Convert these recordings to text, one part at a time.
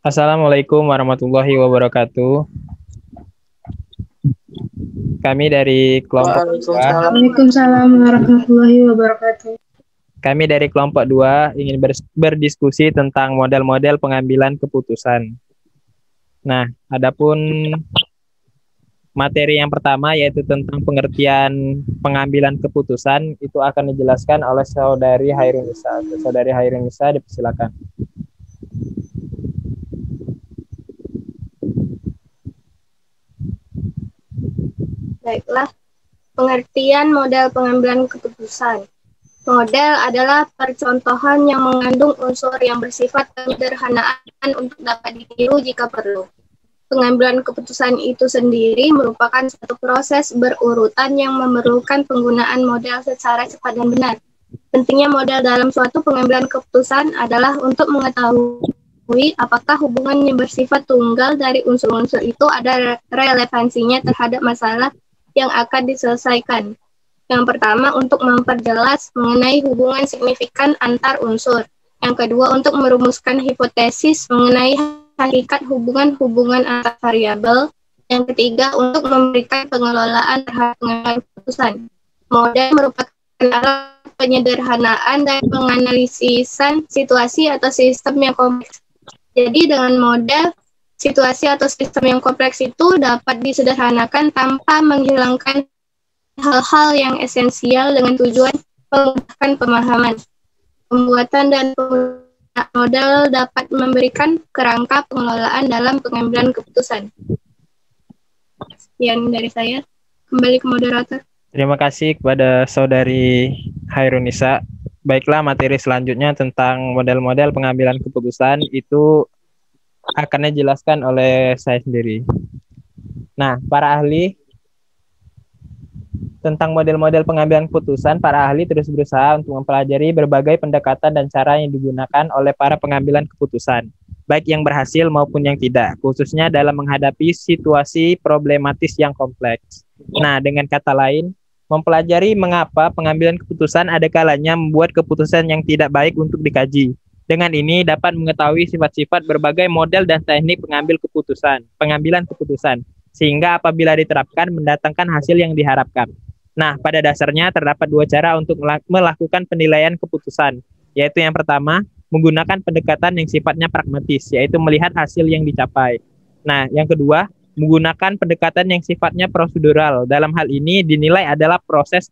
Assalamualaikum warahmatullahi wabarakatuh. Kami dari kelompok 2, Waalaikumsalam. Waalaikumsalam warahmatullahi wabarakatuh. kami dari kelompok 2 ingin berdiskusi tentang model-model pengambilan keputusan. Nah, adapun materi yang pertama yaitu tentang pengertian pengambilan keputusan itu akan dijelaskan oleh Saudari Hairunisa. Saudari Hairunisa, dipersilakan. Baiklah, pengertian model pengambilan keputusan. Model adalah percontohan yang mengandung unsur yang bersifat penyederhanaan untuk dapat ditiru jika perlu. Pengambilan keputusan itu sendiri merupakan satu proses berurutan yang memerlukan penggunaan model secara cepat dan benar. Pentingnya model dalam suatu pengambilan keputusan adalah untuk mengetahui apakah hubungan yang bersifat tunggal dari unsur-unsur itu ada relevansinya terhadap masalah yang akan diselesaikan. Yang pertama, untuk memperjelas mengenai hubungan signifikan antar unsur. Yang kedua, untuk merumuskan hipotesis mengenai hakikat hubungan-hubungan antar variabel. Yang ketiga, untuk memberikan pengelolaan terhadap pengambilan keputusan. Model merupakan alat penyederhanaan dan penganalisisan situasi atau sistem yang kompleks. Jadi dengan model, situasi atau sistem yang kompleks itu dapat disederhanakan tanpa menghilangkan hal-hal yang esensial dengan tujuan memudahkan pemahaman. Pembuatan dan penggunaan model dapat memberikan kerangka pengelolaan dalam pengambilan keputusan. Sekian dari saya. Kembali ke moderator. Terima kasih kepada Saudari Hairunisa. Baiklah, materi selanjutnya tentang model-model pengambilan keputusan itu akan dijelaskan oleh saya sendiri. Nah, para ahli tentang model-model pengambilan keputusan, para ahli terus berusaha untuk mempelajari berbagai pendekatan dan cara yang digunakan oleh para pengambilan keputusan, baik yang berhasil maupun yang tidak, khususnya dalam menghadapi situasi problematis yang kompleks. Nah, dengan kata lain, mempelajari mengapa pengambilan keputusan ada kalanya membuat keputusan yang tidak baik untuk dikaji. Dengan ini dapat mengetahui sifat-sifat berbagai model dan teknik pengambilan keputusan, sehingga apabila diterapkan mendatangkan hasil yang diharapkan. Nah, pada dasarnya terdapat dua cara untuk melakukan penilaian keputusan, yaitu yang pertama, menggunakan pendekatan yang sifatnya pragmatis, yaitu melihat hasil yang dicapai. Nah, yang kedua, menggunakan pendekatan yang sifatnya prosedural. Dalam hal ini dinilai adalah proses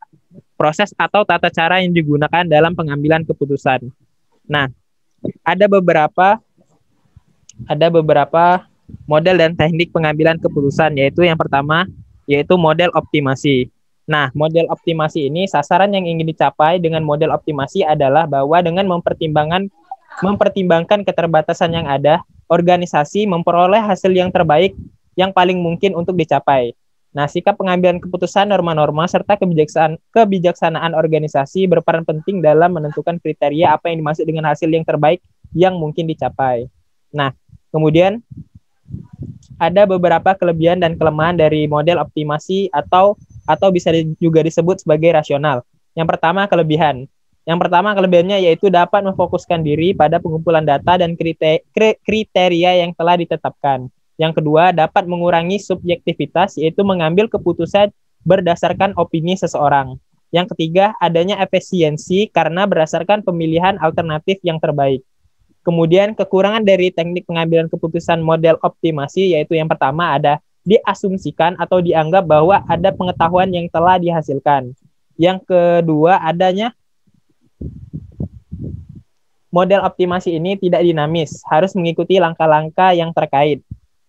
atau tata cara yang digunakan dalam pengambilan keputusan. Nah, ada beberapa model dan teknik pengambilan keputusan, yaitu yang pertama, yaitu model optimasi. Nah, model optimasi ini sasaran yang ingin dicapai dengan model optimasi adalah bahwa dengan mempertimbangkan keterbatasan yang ada, organisasi memperoleh hasil yang terbaik yang paling mungkin untuk dicapai. Nah, sikap pengambilan keputusan, norma-norma, serta kebijaksanaan organisasi berperan penting dalam menentukan kriteria apa yang dimaksud dengan hasil yang terbaik yang mungkin dicapai. Nah, kemudian ada beberapa kelebihan dan kelemahan dari model optimasi atau bisa juga disebut sebagai rasional. Yang pertama, kelebihannya yaitu dapat memfokuskan diri pada pengumpulan data dan kriteria yang telah ditetapkan. Yang kedua, dapat mengurangi subjektivitas, yaitu mengambil keputusan berdasarkan opini seseorang. Yang ketiga, adanya efisiensi karena berdasarkan pemilihan alternatif yang terbaik. Kemudian kekurangan dari teknik pengambilan keputusan model optimasi, yaitu yang pertama ada diasumsikan atau dianggap bahwa ada pengetahuan yang telah dihasilkan. Yang kedua, adanya model optimasi ini tidak dinamis, harus mengikuti langkah-langkah yang terkait.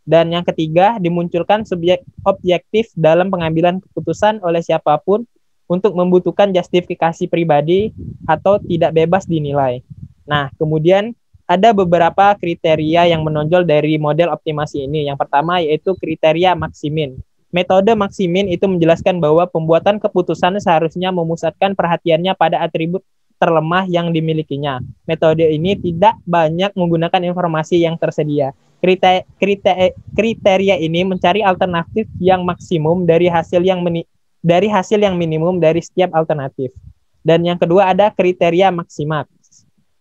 Dan yang ketiga, dimunculkan subjek objektif dalam pengambilan keputusan oleh siapapun untuk membutuhkan justifikasi pribadi atau tidak bebas dinilai. Nah, kemudian ada beberapa kriteria yang menonjol dari model optimasi ini. Yang pertama yaitu kriteria Maximin. Metode Maximin itu menjelaskan bahwa pembuatan keputusan seharusnya memusatkan perhatiannya pada atribut terlemah yang dimilikinya. Metode ini tidak banyak menggunakan informasi yang tersedia. Kriteria ini mencari alternatif yang maksimum dari hasil yang minimum dari setiap alternatif. Dan yang kedua ada kriteria Maximax.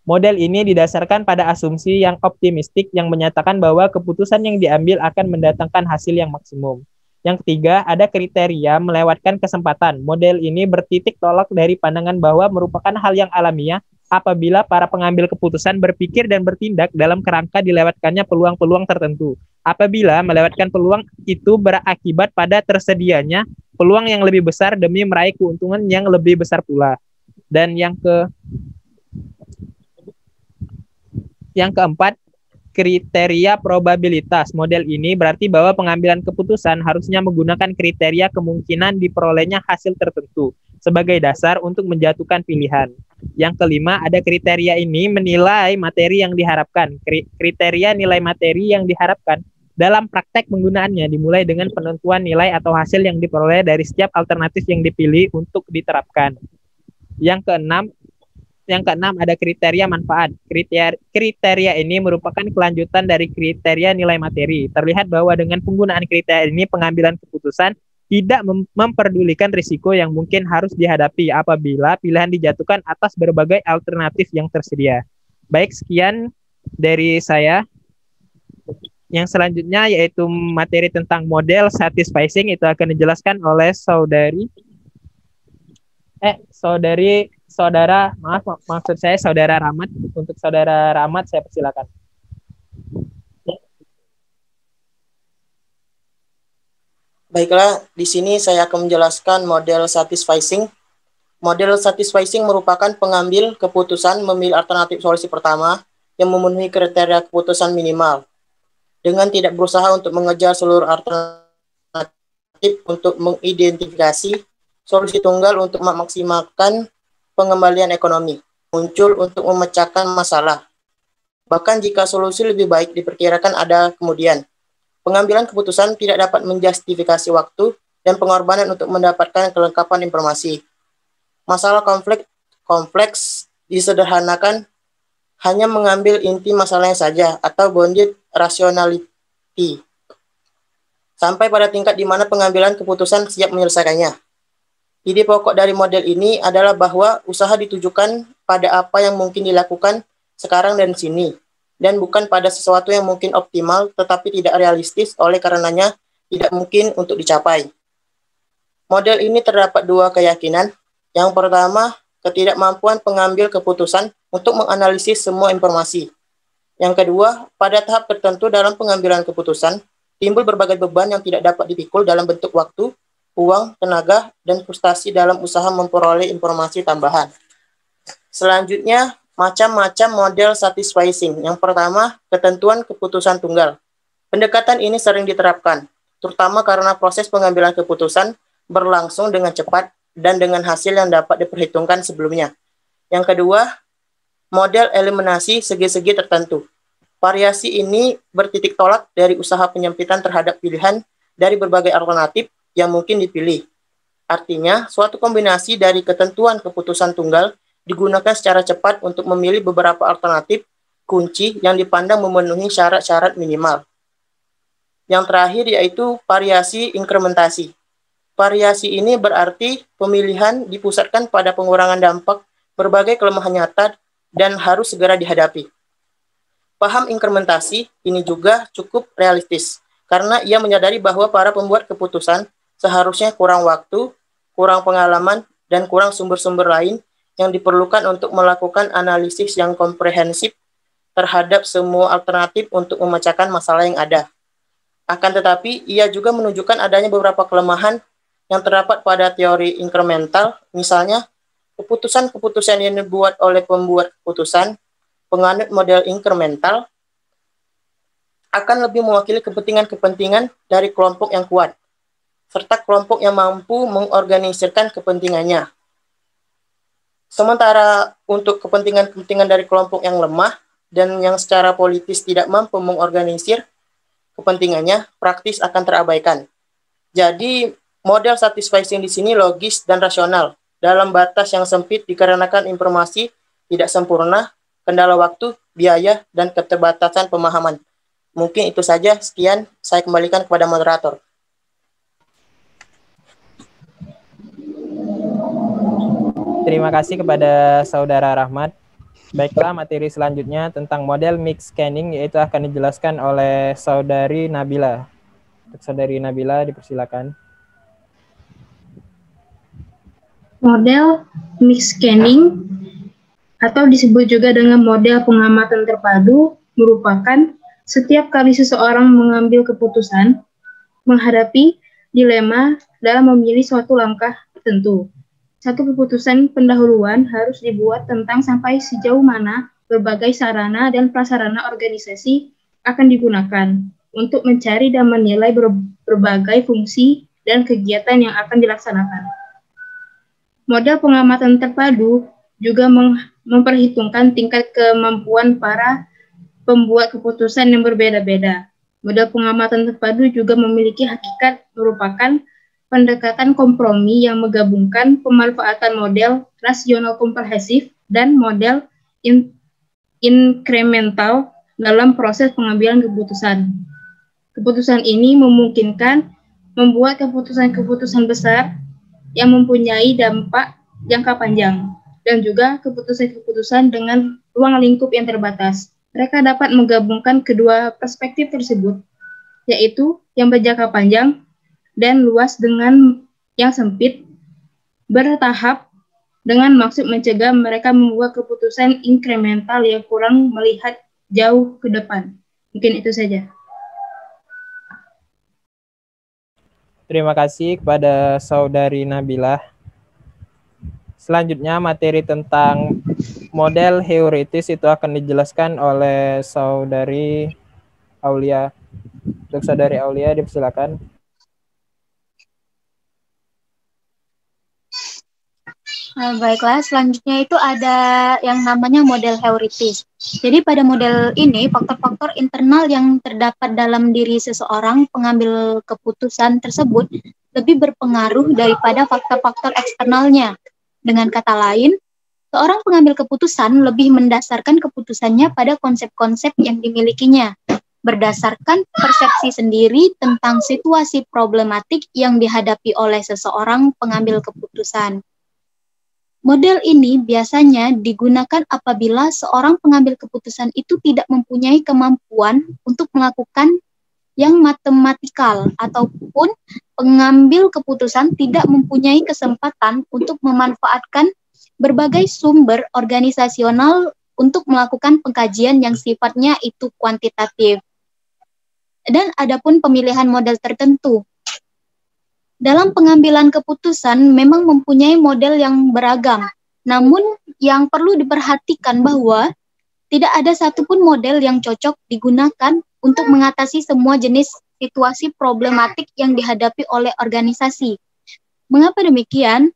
Model ini didasarkan pada asumsi yang optimistik yang menyatakan bahwa keputusan yang diambil akan mendatangkan hasil yang maksimum. Yang ketiga, ada kriteria melewatkan kesempatan. Model ini bertitik tolak dari pandangan bahwa merupakan hal yang alamiah apabila para pengambil keputusan berpikir dan bertindak dalam kerangka dilewatkannya peluang-peluang tertentu. Apabila melewatkan peluang itu berakibat pada tersedianya peluang yang lebih besar demi meraih keuntungan yang lebih besar pula. Dan yang keempat, kriteria probabilitas. Model ini berarti bahwa pengambilan keputusan harusnya menggunakan kriteria kemungkinan diperolehnya hasil tertentu sebagai dasar untuk menjatuhkan pilihan. Yang kelima, ada kriteria ini menilai materi yang diharapkan. Kriteria nilai materi yang diharapkan dalam praktek penggunaannya dimulai dengan penentuan nilai atau hasil yang diperoleh dari setiap alternatif yang dipilih untuk diterapkan. Yang keenam ada kriteria manfaat. Kriteria ini merupakan kelanjutan dari kriteria nilai materi. Terlihat bahwa dengan penggunaan kriteria ini pengambilan keputusan tidak memperdulikan risiko yang mungkin harus dihadapi apabila pilihan dijatuhkan atas berbagai alternatif yang tersedia. Baik, sekian dari saya. Yang selanjutnya yaitu materi tentang model satisficing, itu akan dijelaskan oleh maksud saya saudara Rahmat. Untuk saudara Rahmat saya persilakan. Baiklah, di sini saya akan menjelaskan model satisficing. Model satisficing merupakan pengambil keputusan memilih alternatif solusi pertama yang memenuhi kriteria keputusan minimal, dengan tidak berusaha untuk mengejar seluruh alternatif untuk mengidentifikasi solusi tunggal untuk memaksimalkan pengembalian ekonomi, muncul untuk memecahkan masalah. Bahkan jika solusi lebih baik diperkirakan ada kemudian, pengambilan keputusan tidak dapat menjustifikasi waktu dan pengorbanan untuk mendapatkan kelengkapan informasi. Masalah kompleks disederhanakan hanya mengambil inti masalahnya saja atau bounded rationality, sampai pada tingkat di mana pengambilan keputusan siap menyelesaikannya. Ide pokok dari model ini adalah bahwa usaha ditujukan pada apa yang mungkin dilakukan sekarang dan sini, dan bukan pada sesuatu yang mungkin optimal tetapi tidak realistis oleh karenanya tidak mungkin untuk dicapai. Model ini terdapat dua keyakinan. Yang pertama, ketidakmampuan pengambil keputusan untuk menganalisis semua informasi. Yang kedua, pada tahap tertentu dalam pengambilan keputusan, timbul berbagai beban yang tidak dapat dipikul dalam bentuk waktu, uang, tenaga, dan frustasi dalam usaha memperoleh informasi tambahan. Selanjutnya, macam-macam model satisficing. Yang pertama, ketentuan keputusan tunggal. Pendekatan ini sering diterapkan, terutama karena proses pengambilan keputusan berlangsung dengan cepat dan dengan hasil yang dapat diperhitungkan sebelumnya. Yang kedua, model eliminasi segi-segi tertentu. Variasi ini bertitik tolak dari usaha penyempitan terhadap pilihan dari berbagai alternatif yang mungkin dipilih. Artinya, suatu kombinasi dari ketentuan keputusan tunggal digunakan secara cepat untuk memilih beberapa alternatif kunci yang dipandang memenuhi syarat-syarat minimal. Yang terakhir yaitu variasi inkrementasi. Variasi ini berarti pemilihan dipusatkan pada pengurangan dampak berbagai kelemahan nyata dan harus segera dihadapi. Paham inkrementasi ini juga cukup realistis, karena ia menyadari bahwa para pembuat keputusan seharusnya kurang waktu, kurang pengalaman, dan kurang sumber-sumber lain yang diperlukan untuk melakukan analisis yang komprehensif terhadap semua alternatif untuk memecahkan masalah yang ada. Akan tetapi, ia juga menunjukkan adanya beberapa kelemahan yang terdapat pada teori inkremental, misalnya keputusan-keputusan yang dibuat oleh pembuat keputusan, penganut model inkremental, akan lebih mewakili kepentingan-kepentingan dari kelompok yang kuat, serta kelompok yang mampu mengorganisirkan kepentingannya. Sementara untuk kepentingan-kepentingan dari kelompok yang lemah dan yang secara politis tidak mampu mengorganisir kepentingannya, praktis akan terabaikan. Jadi, model satisficing di sini logis dan rasional dalam batas yang sempit dikarenakan informasi tidak sempurna, kendala waktu, biaya, dan keterbatasan pemahaman. Mungkin itu saja. Sekian, saya kembalikan kepada moderator. Terima kasih kepada Saudara Rahmat. Baiklah, materi selanjutnya tentang model mix scanning, yaitu akan dijelaskan oleh Saudari Nabila. Untuk Saudari Nabila, dipersilakan. Model mix scanning atau disebut juga dengan model pengamatan terpadu merupakan setiap kali seseorang mengambil keputusan menghadapi dilema dalam memilih suatu langkah tertentu. Satu keputusan pendahuluan harus dibuat tentang sampai sejauh mana berbagai sarana dan prasarana organisasi akan digunakan untuk mencari dan menilai berbagai fungsi dan kegiatan yang akan dilaksanakan. Model pengamatan terpadu juga memperhitungkan tingkat kemampuan para pembuat keputusan yang berbeda-beda. Model pengamatan terpadu juga memiliki hakikat merupakan pendekatan kompromi yang menggabungkan pemanfaatan model rasional komprehensif dan model inkremental dalam proses pengambilan keputusan. Keputusan ini memungkinkan membuat keputusan-keputusan besar yang mempunyai dampak jangka panjang dan juga keputusan-keputusan dengan ruang lingkup yang terbatas. Mereka dapat menggabungkan kedua perspektif tersebut, yaitu yang berjangka panjang dan luas dengan yang sempit, bertahap, dengan maksud mencegah mereka membuat keputusan inkremental yang kurang melihat jauh ke depan. Mungkin itu saja. Terima kasih kepada Saudari Nabila. Selanjutnya, materi tentang model heuritis itu akan dijelaskan oleh Saudari Aulia. Untuk Saudari Aulia, dipersilakan. Baiklah, selanjutnya itu ada yang namanya model heuritis. Jadi pada model ini, faktor-faktor internal yang terdapat dalam diri seseorang pengambil keputusan tersebut lebih berpengaruh daripada faktor-faktor eksternalnya. Dengan kata lain, seorang pengambil keputusan lebih mendasarkan keputusannya pada konsep-konsep yang dimilikinya, berdasarkan persepsi sendiri tentang situasi problematik yang dihadapi oleh seseorang pengambil keputusan. Model ini biasanya digunakan apabila seorang pengambil keputusan itu tidak mempunyai kemampuan untuk melakukan yang matematikal ataupun pengambil keputusan tidak mempunyai kesempatan untuk memanfaatkan berbagai sumber organisasional untuk melakukan pengkajian yang sifatnya itu kuantitatif. Dan adapun pemilihan model tertentu. Dalam pengambilan keputusan memang mempunyai model yang beragam, namun yang perlu diperhatikan bahwa tidak ada satupun model yang cocok digunakan untuk mengatasi semua jenis situasi problematik yang dihadapi oleh organisasi. Mengapa demikian?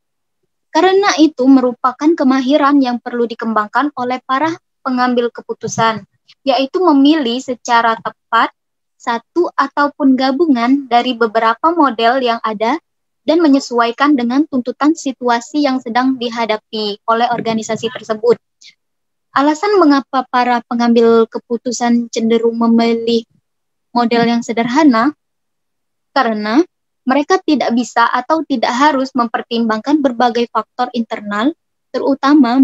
Karena itu merupakan kemahiran yang perlu dikembangkan oleh para pengambil keputusan, yaitu memilih secara tepat satu ataupun gabungan dari beberapa model yang ada dan menyesuaikan dengan tuntutan situasi yang sedang dihadapi oleh organisasi tersebut. Alasan mengapa para pengambil keputusan cenderung memilih model yang sederhana, karena mereka tidak bisa atau tidak harus mempertimbangkan berbagai faktor internal, terutama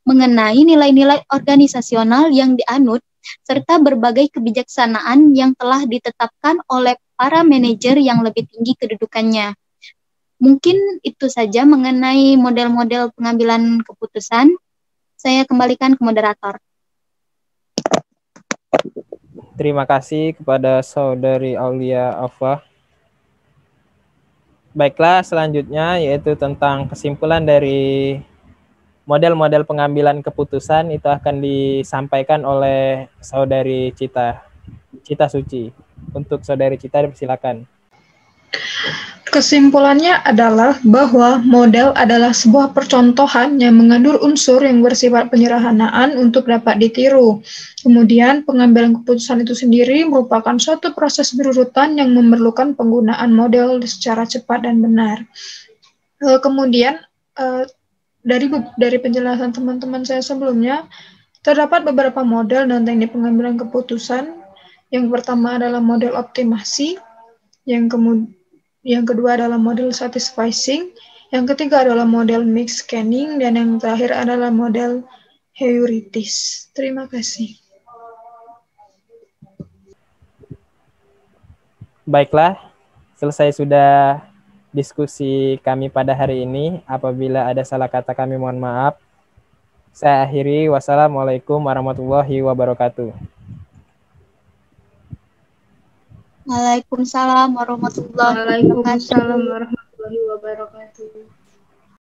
mengenai nilai-nilai organisasional yang dianut, serta berbagai kebijaksanaan yang telah ditetapkan oleh para manajer yang lebih tinggi kedudukannya. Mungkin itu saja mengenai model-model pengambilan keputusan. Saya kembalikan ke moderator. Terima kasih kepada Saudari Aulia Afwah. Baiklah, selanjutnya yaitu tentang kesimpulan dari model-model pengambilan keputusan itu akan disampaikan oleh Saudari Cita Suci. Untuk Saudari Cita, silakan. Kesimpulannya adalah bahwa model adalah sebuah percontohan yang mengandung unsur yang bersifat penyederhanaan untuk dapat ditiru. Kemudian, pengambilan keputusan itu sendiri merupakan suatu proses berurutan yang memerlukan penggunaan model secara cepat dan benar. Kemudian, dari penjelasan teman-teman saya sebelumnya, terdapat beberapa model dan teknik pengambilan keputusan. Yang pertama adalah model optimasi, yang kedua adalah model satisficing, yang ketiga adalah model mix scanning, dan yang terakhir adalah model heuritis. Terima kasih. Baiklah, selesai sudah diskusi kami pada hari ini. Apabila ada salah kata kami mohon maaf. Saya akhiri. Wassalamualaikum warahmatullahi wabarakatuh. Waalaikumsalam warahmatullahi wabarakatuh. Waalaikumsalam warahmatullahi wabarakatuh.